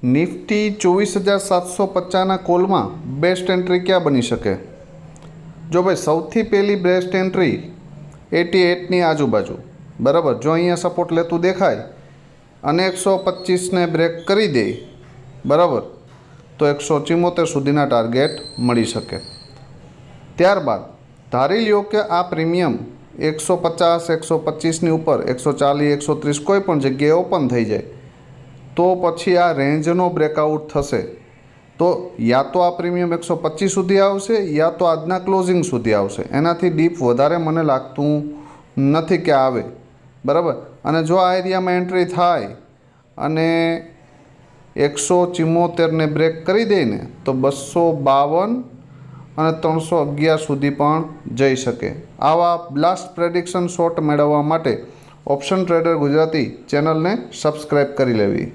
Nifty 24,750ના કોલમાં best entry ક્યાં બની શકે? જો ભાઈ સૌથી પહેલી બેસ્ટ એન્ટ્રી 88ની આજુબાજુ, બરાબર. જો અહીંયા સપોર્ટ લેતું દેખાય અને 125ને બ્રેક કરી દે, બરાબર, તો 174 સુધીના ટાર્ગેટ મળી શકે. ત્યારબાદ ધારી લ્યો કે આ પ્રીમિયમ 150 125ની ઉપર 140 130 કોઈ પણ જગ્યાએ ઓપન થઈ જાય, તો પછી આ રેન્જનો બ્રેકઆઉટ થશે. તો યા તો આ પ્રીમિયમ 125 સુધી આવશે, યા તો આજના ક્લોઝિંગ સુધી આવશે. એનાથી ડીપ વધારે મને લાગતું નથી કે આવે, બરાબર. અને જો આ એરિયામાં એન્ટ્રી થાય અને 174ને બ્રેક કરી દે ને, તો 252 અને 311 સુધી પણ જઈ શકે. આવા બ્લાસ્ટ પ્રેડિક્શન શોર્ટ મેળવવા માટે ઓપ્શન ટ્રેડર ગુજરાતી ચેનલને સબસ્ક્રાઈબ કરી લેવી.